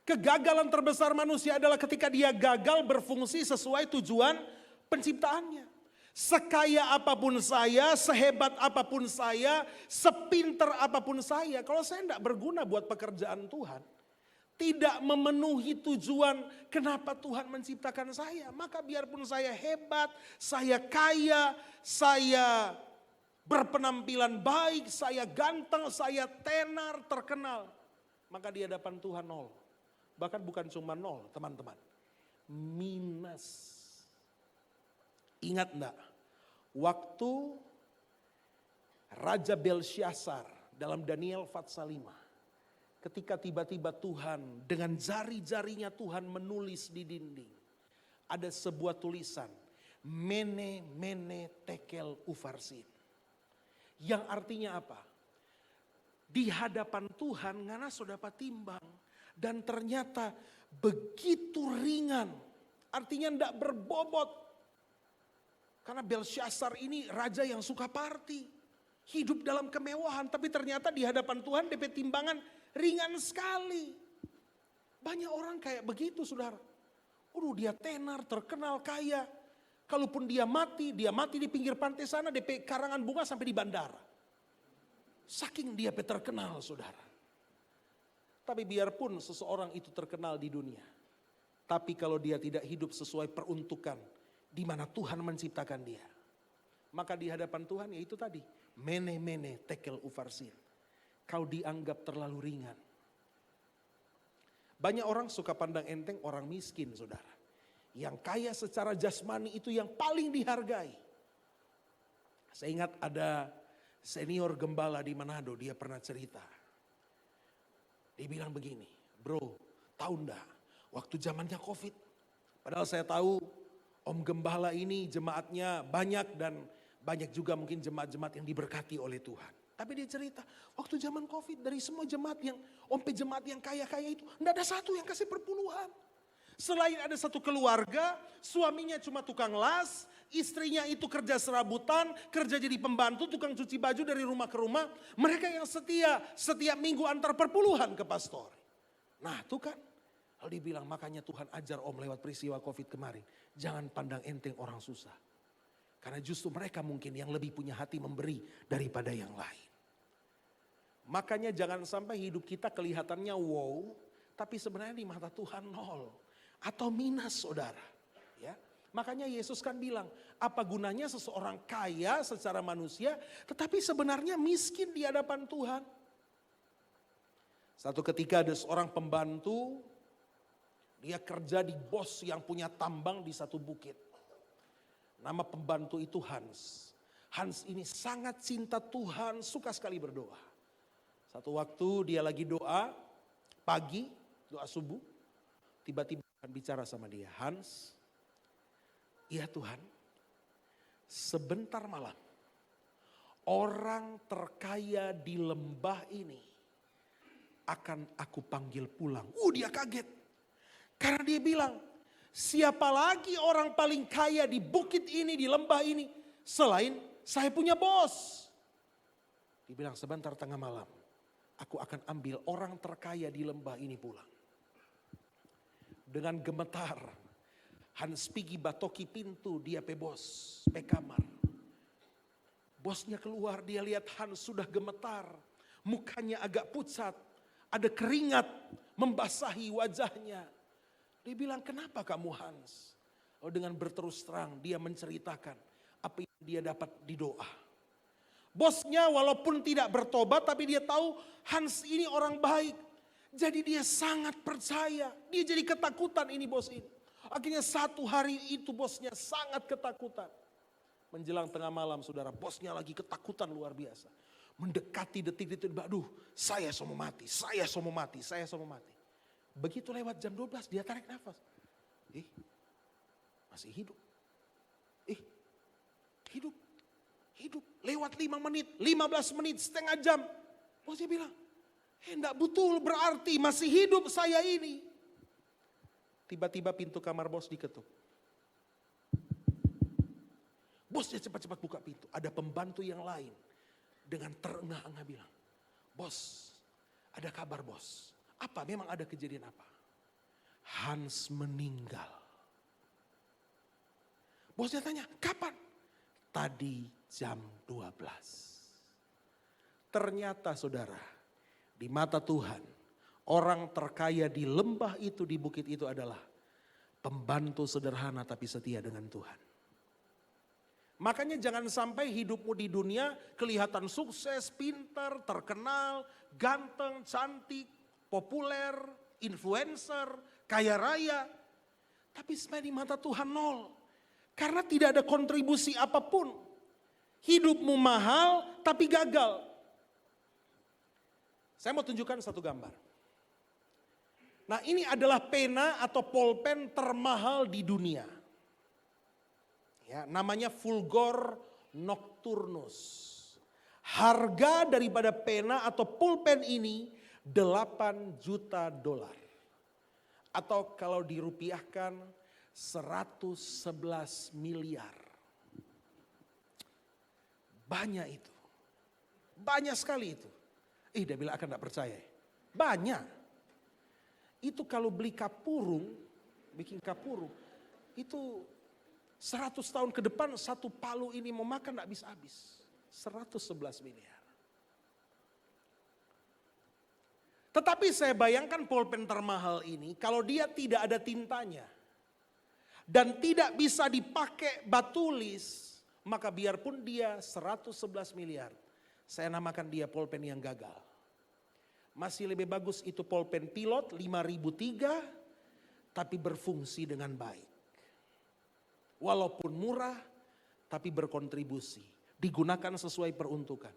Kegagalan terbesar manusia adalah ketika dia gagal berfungsi sesuai tujuan penciptaannya. Sekaya apapun saya, sehebat apapun saya, sepinter apapun saya, kalau saya tidak berguna buat pekerjaan Tuhan, tidak memenuhi tujuan kenapa Tuhan menciptakan saya, maka biarpun saya hebat, saya kaya, saya berpenampilan baik, saya ganteng, saya tenar, terkenal, maka di hadapan Tuhan nol. Bahkan bukan cuma nol teman-teman, minus. Ingat enggak, waktu Raja Belsyazar dalam Daniel Fatsal 5, ketika tiba-tiba Tuhan dengan jari-jarinya Tuhan menulis di dinding, ada sebuah tulisan, Mene Mene Tekel Ufarsin. Yang artinya apa? Di hadapan Tuhan ngana sudah dapat timbang. Dan ternyata begitu ringan, artinya tidak berbobot. Karena Belsyazar ini raja yang suka party, hidup dalam kemewahan, tapi ternyata di hadapan Tuhan DP timbangan ringan sekali. Banyak orang kayak begitu saudara. Dia tenar, terkenal, kaya. Kalaupun dia mati di pinggir pantai sana, DP karangan bunga sampai di bandara. Saking dia terkenal saudara. Tapi biarpun seseorang itu terkenal di dunia, tapi kalau dia tidak hidup sesuai peruntukan di mana Tuhan menciptakan dia, maka di hadapan Tuhan yaitu tadi, Mene Mene Tekel Ufarsin. Kau dianggap terlalu ringan. Banyak orang suka pandang enteng orang miskin saudara. Yang kaya secara jasmani itu yang paling dihargai. Saya ingat ada senior gembala di Manado, dia pernah cerita. Dia bilang begini, bro, tahu enggak waktu zamannya COVID, padahal saya tahu Om Gembala ini jemaatnya banyak dan banyak juga mungkin jemaat-jemaat yang diberkati oleh Tuhan. Tapi dia cerita, waktu zaman COVID dari semua jemaat yang, jemaat yang kaya-kaya itu, enggak ada satu yang kasih perpuluhan. Selain ada satu keluarga, suaminya cuma tukang las, istrinya itu kerja serabutan, kerja jadi pembantu, tukang cuci baju dari rumah ke rumah. Mereka yang setia, setiap minggu antar perpuluhan ke pastor. Nah itu kan, lalu dibilang makanya Tuhan ajar om lewat peristiwa COVID kemarin. Jangan pandang enteng orang susah. Karena justru mereka mungkin yang lebih punya hati memberi daripada yang lain. Makanya jangan sampai hidup kita kelihatannya wow, tapi sebenarnya di mata Tuhan nol. Atau minus saudara. Ya. Makanya Yesus kan bilang, apa gunanya seseorang kaya secara manusia, tetapi sebenarnya miskin di hadapan Tuhan. Satu ketika ada seorang pembantu, dia kerja di bos yang punya tambang di satu bukit. Nama pembantu itu Hans. Hans ini sangat cinta Tuhan, suka sekali berdoa. Satu waktu dia lagi doa, pagi, doa subuh. Tiba-tiba Tuhan bicara sama dia, Hans, iya Tuhan, sebentar malam orang terkaya di lembah ini akan aku panggil pulang. Dia kaget. Karena dia bilang, siapa lagi orang paling kaya di bukit ini, di lembah ini, selain saya punya bos. Dia bilang sebentar tengah malam, aku akan ambil orang terkaya di lembah ini pulang. Dengan gemetar, Hans pergi batoki pintu, dia pe bos, pe kamar. Bosnya keluar, dia lihat Hans sudah gemetar, mukanya agak pucat, ada keringat membasahi wajahnya. Dia bilang, kenapa kamu Hans? Dengan berterus terang dia menceritakan apa yang dia dapat di doa. Bosnya walaupun tidak bertobat tapi dia tahu Hans ini orang baik. Jadi dia sangat percaya. Dia jadi ketakutan ini bos ini. Akhirnya satu hari itu bosnya sangat ketakutan. Menjelang tengah malam saudara, bosnya lagi ketakutan luar biasa. Mendekati detik-detik, aduh saya mau mati, saya mau mati, saya mau mati. Begitu lewat jam 12 dia tarik nafas. Masih hidup. Hidup. Lewat 5 menit, 15 menit, setengah jam. Bosnya bilang, enggak betul berarti masih hidup saya ini. Tiba-tiba pintu kamar bos diketuk. Bosnya cepat-cepat buka pintu. Ada pembantu yang lain. Dengan terengah-engah bilang, bos, ada kabar bos. Apa? Memang ada kejadian apa? Hans meninggal. Bosnya tanya, kapan? Tadi jam 12. Ternyata saudara, di mata Tuhan, orang terkaya di lembah itu, di bukit itu adalah pembantu sederhana tapi setia dengan Tuhan. Makanya jangan sampai hidupmu di dunia kelihatan sukses, pintar, terkenal, ganteng, cantik, populer, influencer, kaya raya. Tapi sebenarnya di mata Tuhan nol. Karena tidak ada kontribusi apapun. Hidupmu mahal tapi gagal. Saya mau tunjukkan satu gambar. Nah ini adalah pena atau pulpen termahal di dunia. Ya, namanya Fulgor Nocturnus. Harga daripada pena atau pulpen ini 8 juta dolar. Atau kalau dirupiahkan 111 miliar. Banyak itu. Banyak sekali itu. Dia bilang akan tidak percaya. Banyak. Itu kalau beli kapurung, bikin kapurung, itu 100 tahun ke depan satu palu ini mau makan tidak habis-habis. 111 miliar. Tetapi saya bayangkan pulpen termahal ini kalau dia tidak ada tintanya. Dan tidak bisa dipakai batu tulis, maka biarpun dia 111 miliar. Saya namakan dia pulpen yang gagal. Masih lebih bagus itu pulpen pilot 5003 tapi berfungsi dengan baik. Walaupun murah tapi berkontribusi. Digunakan sesuai peruntukan.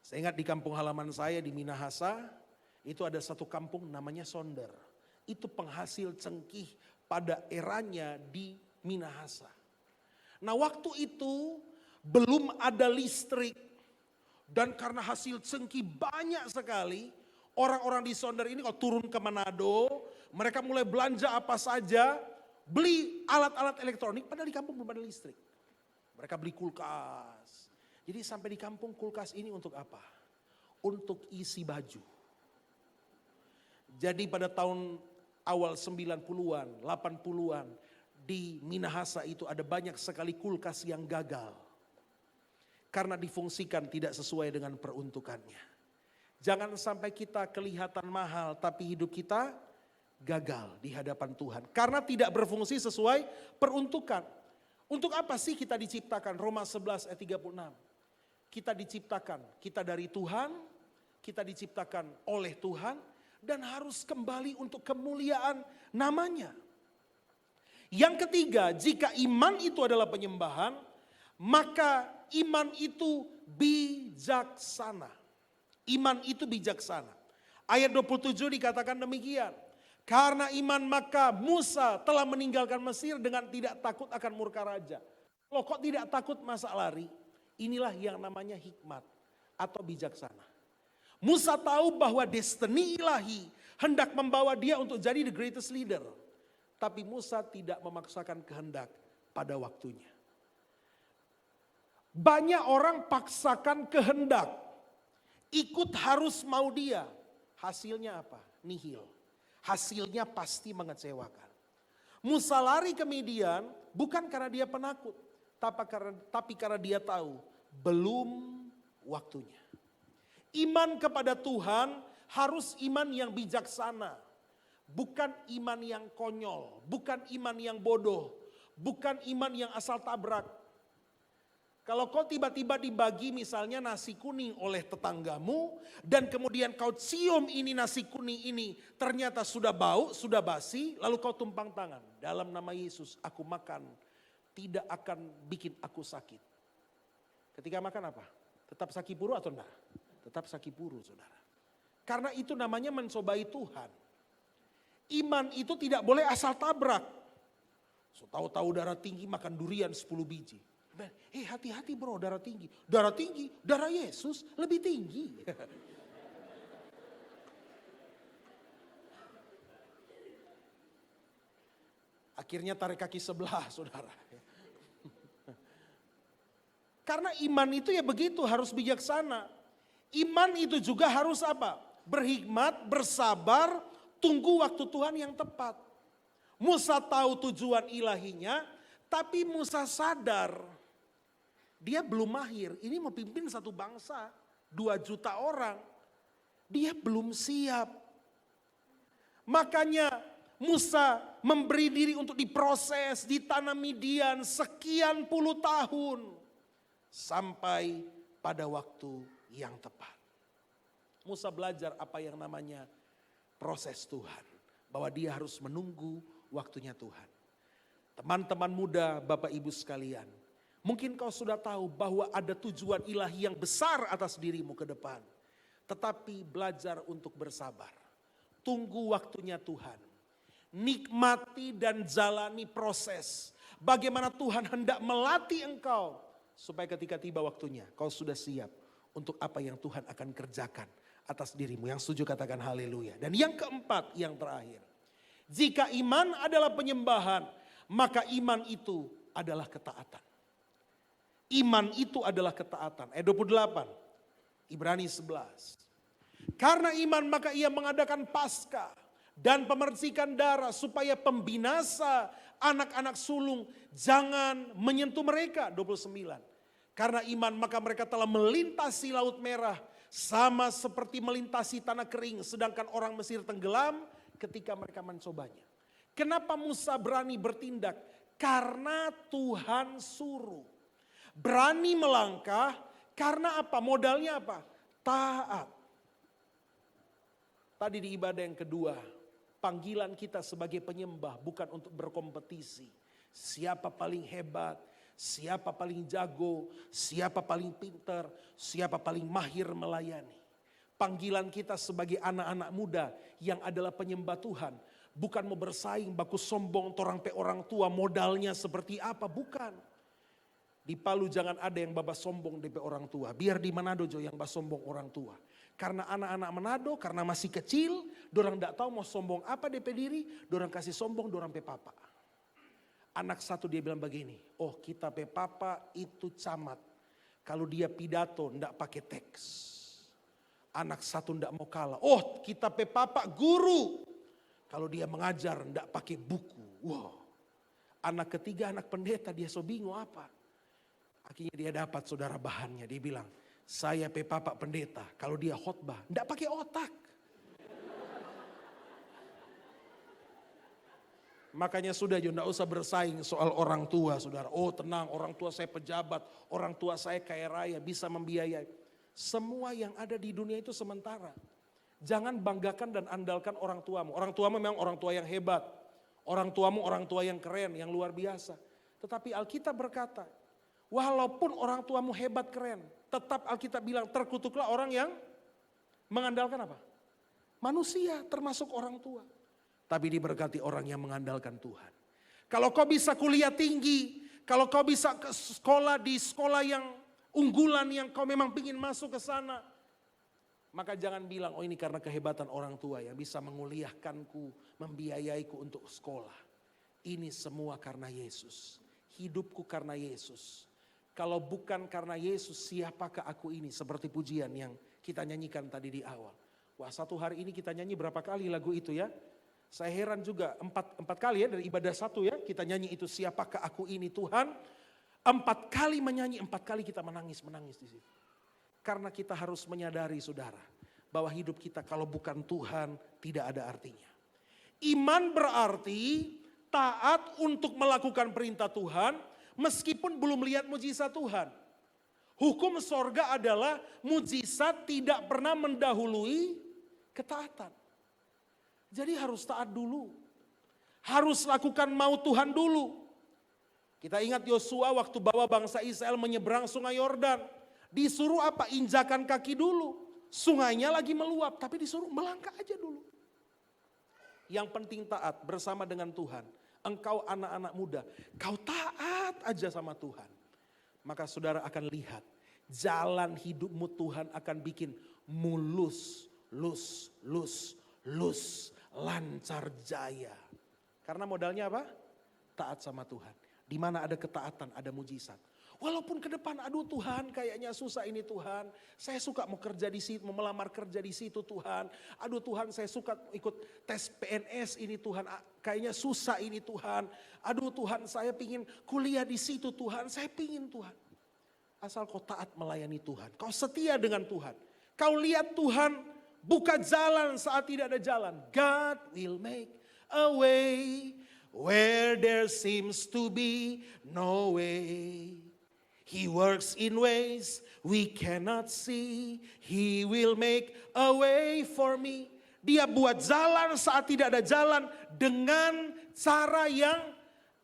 Saya ingat di kampung halaman saya di Minahasa, itu ada satu kampung namanya Sonder. Itu penghasil cengkih pada eranya di Minahasa. Nah waktu itu belum ada listrik. Dan karena hasil cengkih banyak sekali, orang-orang di Sonder ini kalau turun ke Manado, mereka mulai belanja apa saja, beli alat-alat elektronik, padahal di kampung belum ada listrik. Mereka beli kulkas. Jadi sampai di kampung kulkas ini untuk apa? Untuk isi baju. Jadi pada tahun awal 90-an, 80-an, di Minahasa itu ada banyak sekali kulkas yang gagal. Karena difungsikan tidak sesuai dengan peruntukannya. Jangan sampai kita kelihatan mahal tapi hidup kita gagal di hadapan Tuhan. Karena tidak berfungsi sesuai peruntukan. Untuk apa sih kita diciptakan? Roma 11 ayat 36. Kita diciptakan, kita dari Tuhan, kita diciptakan oleh Tuhan. Dan harus kembali untuk kemuliaan namanya. Yang ketiga, jika iman itu adalah penyembahan, maka iman itu bijaksana. Iman itu bijaksana. Ayat 27 dikatakan demikian. Karena iman maka Musa telah meninggalkan Mesir dengan tidak takut akan murka raja. Loh, kok tidak takut masa lari? Inilah yang namanya hikmat atau bijaksana. Musa tahu bahwa destiny ilahi hendak membawa dia untuk jadi the greatest leader. Tapi Musa tidak memaksakan kehendak pada waktunya. Banyak orang paksakan kehendak. Ikut harus mau dia. Hasilnya apa? Nihil. Hasilnya pasti mengecewakan. Musa lari ke Midian bukan karena dia penakut. Tapi karena dia tahu belum waktunya. Iman kepada Tuhan harus iman yang bijaksana. Bukan iman yang konyol. Bukan iman yang bodoh. Bukan iman yang asal tabrak. Kalau kau tiba-tiba dibagi misalnya nasi kuning oleh tetanggamu. Dan kemudian kau cium ini nasi kuning ini. Ternyata sudah bau, sudah basi. Lalu kau tumpang tangan. Dalam nama Yesus aku makan. Tidak akan bikin aku sakit. Ketika makan apa? Tetap sakipuru atau enggak? Tetap sakipuru saudara. Karena itu namanya mencobai Tuhan. Iman itu tidak boleh asal tabrak. So, tahu-tahu darah tinggi makan durian 10 biji. Hati-hati bro, darah tinggi. Darah tinggi, darah Yesus lebih tinggi. Akhirnya tarik kaki sebelah saudara. Karena iman itu ya begitu, harus bijaksana. Iman itu juga harus apa? Berhikmat, bersabar, tunggu waktu Tuhan yang tepat. Musa tahu tujuan ilahinya, tapi Musa sadar dia belum mahir. Ini memimpin satu bangsa, 2 juta orang. Dia belum siap. Makanya Musa memberi diri untuk diproses di tanah Midian sekian puluh tahun. Sampai pada waktu yang tepat. Musa belajar apa yang namanya proses Tuhan. Bahwa dia harus menunggu waktunya Tuhan. Teman-teman muda, Bapak Ibu sekalian. Mungkin kau sudah tahu bahwa ada tujuan ilahi yang besar atas dirimu ke depan. Tetapi belajar untuk bersabar. Tunggu waktunya Tuhan. Nikmati dan jalani proses. Bagaimana Tuhan hendak melatih engkau. Supaya ketika tiba waktunya kau sudah siap untuk apa yang Tuhan akan kerjakan atas dirimu. Yang setuju katakan haleluya. Dan yang keempat, yang terakhir. Jika iman adalah penyembahan, maka iman itu adalah ketaatan. Iman itu adalah ketaatan. Ayat 28, Ibrani 11. Karena iman maka ia mengadakan Paskah dan pemercikan darah supaya pembinasa anak-anak sulung jangan menyentuh mereka. 29. Karena iman maka mereka telah melintasi laut merah sama seperti melintasi tanah kering sedangkan orang Mesir tenggelam ketika mereka mencobanya. Kenapa Musa berani bertindak? Karena Tuhan suruh. Berani melangkah karena apa? Modalnya apa? Taat. Tadi di ibadah yang kedua, panggilan kita sebagai penyembah bukan untuk berkompetisi. Siapa paling hebat, siapa paling jago, siapa paling pintar, siapa paling mahir melayani. Panggilan kita sebagai anak-anak muda yang adalah penyembah Tuhan. Bukan mau bersaing, baku sombong, torang pe orang tua modalnya seperti apa, bukan. Di Palu jangan ada yang babas sombong DP orang tua. Biar di Manado jo yang babas sombong orang tua. Karena anak-anak Manado karena masih kecil, dorang tidak tahu mau sombong apa DP diri, dorang kasih sombong dorang pe papa. Anak satu dia bilang begini, oh kita pe papa itu camat. Kalau dia pidato tidak pakai teks. Anak satu tidak mau kalah. Oh kita pe papa guru. Kalau dia mengajar tidak pakai buku. Wow. Anak ketiga anak pendeta dia so bingung apa. Akhirnya dia dapat saudara bahannya. Dia bilang, saya pe papa pendeta. Kalau dia khotbah, enggak pakai otak. Makanya sudah enggak usah bersaing soal orang tua saudara. Oh tenang, orang tua saya pejabat. Orang tua saya kaya raya, bisa membiayai. Semua yang ada di dunia itu sementara. Jangan banggakan dan andalkan orang tuamu. Orang tuamu memang orang tua yang hebat. Orang tuamu orang tua yang keren, yang luar biasa. Tetapi Alkitab berkata, walaupun orang tuamu hebat keren, tetap Alkitab bilang terkutuklah orang yang mengandalkan apa? Manusia, termasuk orang tua. Tapi diberkati orang yang mengandalkan Tuhan. Kalau kau bisa kuliah tinggi, kalau kau bisa ke sekolah di sekolah yang unggulan yang kau memang ingin masuk ke sana, maka jangan bilang, oh ini karena kehebatan orang tua yang bisa menguliahkanku, membiayaiku untuk sekolah. Ini semua karena Yesus. Hidupku karena Yesus. Kalau bukan karena Yesus, siapakah aku ini? Seperti pujian yang kita nyanyikan tadi di awal. Wah, satu hari ini kita nyanyi berapa kali lagu itu ya? Saya heran juga, empat kali ya dari ibadah satu ya. Kita nyanyi itu, siapakah aku ini Tuhan. 4 kali menyanyi, 4 kali kita menangis di situ. Karena kita harus menyadari saudara, bahwa hidup kita kalau bukan Tuhan tidak ada artinya. Iman berarti taat untuk melakukan perintah Tuhan meskipun belum lihat mujizat Tuhan. Hukum sorga adalah mujizat tidak pernah mendahului ketaatan. Jadi harus taat dulu. Harus lakukan mau Tuhan dulu. Kita ingat Yosua waktu bawa bangsa Israel menyeberang sungai Yordan. Disuruh apa? Injakan kaki dulu. Sungainya lagi meluap, tapi disuruh melangkah aja dulu. Yang penting taat bersama dengan Tuhan. Engkau anak-anak muda, kau taat aja sama Tuhan. Maka saudara akan lihat, jalan hidupmu Tuhan akan bikin mulus, lancar jaya. Karena modalnya apa? Taat sama Tuhan. Di mana ada ketaatan, ada mujizat. Walaupun ke depan, aduh Tuhan kayaknya susah ini Tuhan. Saya suka mau kerja di situ, mau melamar kerja di situ Tuhan. Aduh Tuhan saya suka ikut tes PNS ini Tuhan. Kayaknya susah ini Tuhan. Aduh Tuhan saya pingin kuliah di situ Tuhan. Saya pingin Tuhan. Asal kau taat melayani Tuhan. Kau setia dengan Tuhan. Kau lihat Tuhan buka jalan saat tidak ada jalan. God will make a way where there seems to be no way. He works in ways we cannot see. He will make a way for me. Dia buat jalan saat tidak ada jalan dengan cara yang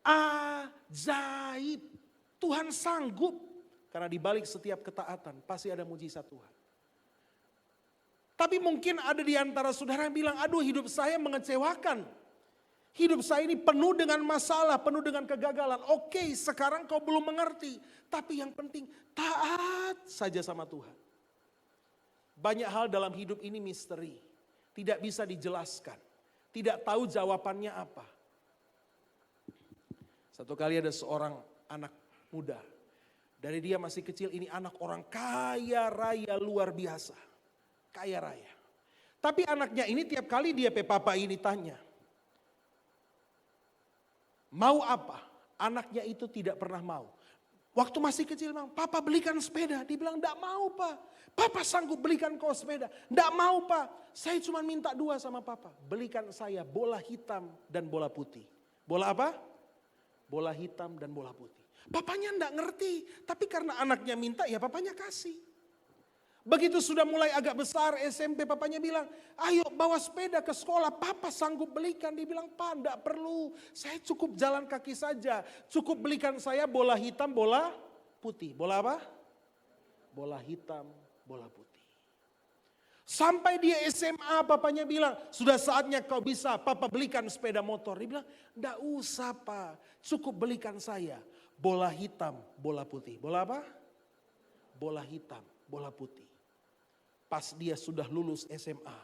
ajaib. Tuhan sanggup. Karena di balik setiap ketaatan pasti ada mujizat Tuhan. Tapi mungkin ada di antara saudara yang bilang, aduh hidup saya mengecewakan. Hidup saya ini penuh dengan masalah, penuh dengan kegagalan. Oke, sekarang kau belum mengerti. Tapi yang penting taat saja sama Tuhan. Banyak hal dalam hidup ini misteri. Tidak bisa dijelaskan. Tidak tahu jawabannya apa. Satu kali ada seorang anak muda. Dari dia masih kecil, ini anak orang kaya raya luar biasa. Kaya raya. Tapi anaknya ini tiap kali dia papa ini tanya. Mau apa? Anaknya itu tidak pernah mau. Waktu masih kecil bilang, papa belikan sepeda. Dia bilang, enggak mau pak. Papa sanggup belikan kau sepeda. Enggak mau pak. Saya cuma minta 2 sama papa. Belikan saya bola hitam dan bola putih. Bola apa? Bola hitam dan bola putih. Papanya enggak ngerti. Tapi karena anaknya minta ya papanya kasih. Begitu sudah mulai agak besar SMP, papanya bilang, ayo bawa sepeda ke sekolah, papa sanggup belikan. Dia bilang, pak enggak perlu, saya cukup jalan kaki saja. Cukup belikan saya bola hitam, bola putih. Bola apa? Bola hitam, bola putih. Sampai dia SMA papanya bilang, sudah saatnya kau bisa, papa belikan sepeda motor. Dia bilang, enggak usah pak, cukup belikan saya bola hitam, bola putih. Bola apa? Bola hitam, bola putih. Pas dia sudah lulus SMA,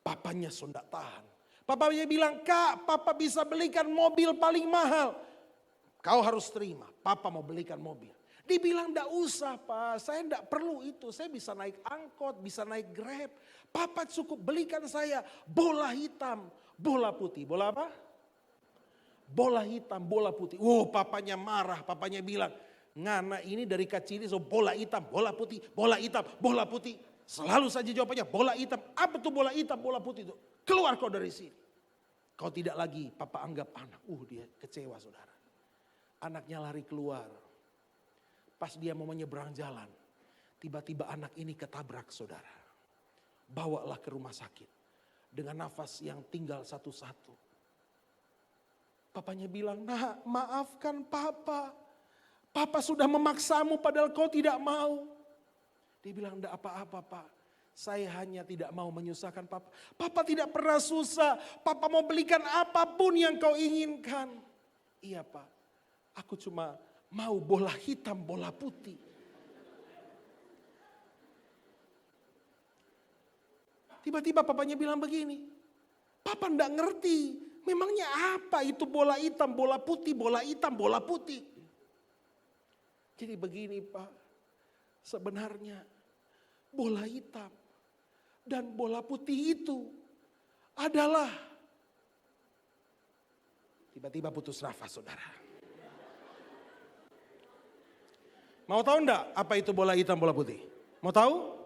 papanya sudah tahan. Papanya bilang, kak papa bisa belikan mobil paling mahal. Kau harus terima, papa mau belikan mobil. Dia bilang, enggak usah pak, saya enggak perlu itu. Saya bisa naik angkot, bisa naik Grab. Papa cukup belikan saya bola hitam, bola putih. Bola apa? Bola hitam, bola putih. Wow, papanya marah, papanya bilang, ngana ini dari kecil so bola hitam, bola putih, bola hitam, bola putih. Selalu saja jawabannya bola hitam. Apa tuh bola hitam, bola putih itu? Keluar kau dari sini. Kau tidak lagi papa anggap anak. Dia kecewa saudara. Anaknya lari keluar. Pas dia mau menyeberang jalan. Tiba-tiba anak ini ketabrak saudara. Bawalah ke rumah sakit. Dengan nafas yang tinggal satu-satu. Papanya bilang, "Nak, maafkan papa. Papa sudah memaksamu padahal kau tidak mau." Dia bilang, "Enggak apa-apa, Pak. Saya hanya tidak mau menyusahkan papa. Papa tidak pernah susah. Papa mau belikan apapun yang kau inginkan." "Iya, Pak. Aku cuma mau bola hitam, bola putih." Tiba-tiba papanya bilang begini, "Papa enggak ngerti. Memangnya apa itu bola hitam, bola putih, bola hitam, bola putih?" Jadi begini, Pak. Sebenarnya bola hitam dan bola putih itu adalah, tiba-tiba putus nafas, saudara. Mau tahu enggak apa itu bola hitam, bola putih? Mau tahu?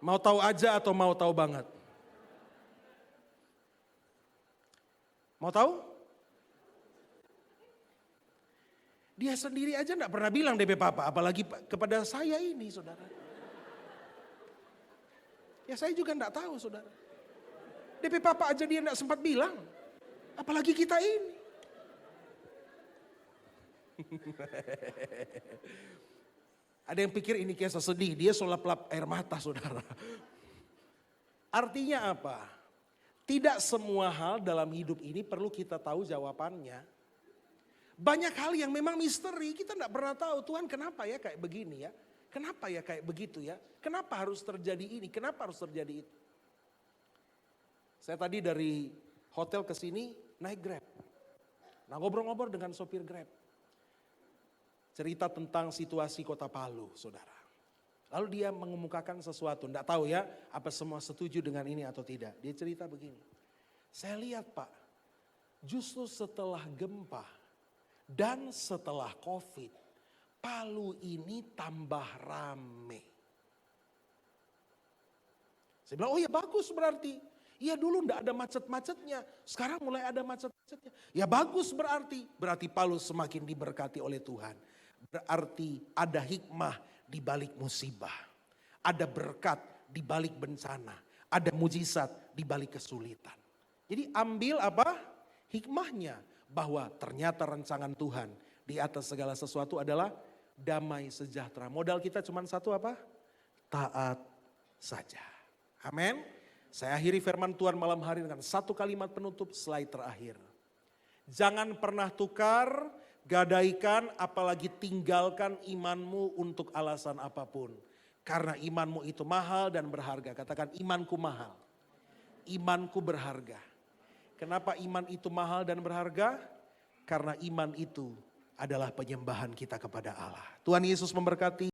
Mau tahu aja atau mau tahu banget? Mau tahu? Dia sendiri aja enggak pernah bilang DP Papa, apalagi kepada saya ini, saudara. Ya saya juga enggak tahu, saudara. DP Papa aja dia enggak sempat bilang, apalagi kita ini. Ada yang pikir ini kisah sedih, dia lap-lap air mata, saudara. Artinya apa? Tidak semua hal dalam hidup ini perlu kita tahu jawabannya. Banyak hal yang memang misteri, kita tidak pernah tahu, Tuhan kenapa ya kayak begini ya? Kenapa ya kayak begitu ya? Kenapa harus terjadi ini? Kenapa harus terjadi itu? Saya tadi dari hotel ke sini naik Grab. Nah, ngobrol-ngobrol dengan sopir Grab. Cerita tentang situasi Kota Palu, saudara. Lalu dia mengemukakan sesuatu, enggak tahu ya apa semua setuju dengan ini atau tidak. Dia cerita begini, "Saya lihat, Pak, justru setelah gempa dan setelah COVID, Palu ini tambah rame." Saya bilang, "Oh ya bagus berarti. Iya dulu enggak ada macet-macetnya, sekarang mulai ada macet-macetnya. Ya bagus berarti Palu semakin diberkati oleh Tuhan. Berarti ada hikmah di balik musibah. Ada berkat di balik bencana. Ada mujizat di balik kesulitan." Jadi ambil apa? Hikmahnya. Bahwa ternyata rancangan Tuhan di atas segala sesuatu adalah damai sejahtera. Modal kita cuma satu apa? Taat saja. Amin. Saya akhiri firman Tuhan malam hari dengan satu kalimat penutup slide terakhir. Jangan pernah tukar, gadaikan, apalagi tinggalkan imanmu untuk alasan apapun. Karena imanmu itu mahal dan berharga. Katakan, imanku mahal. Imanku berharga. Kenapa iman itu mahal dan berharga? Karena iman itu adalah penyembahan kita kepada Allah. Tuhan Yesus memberkati.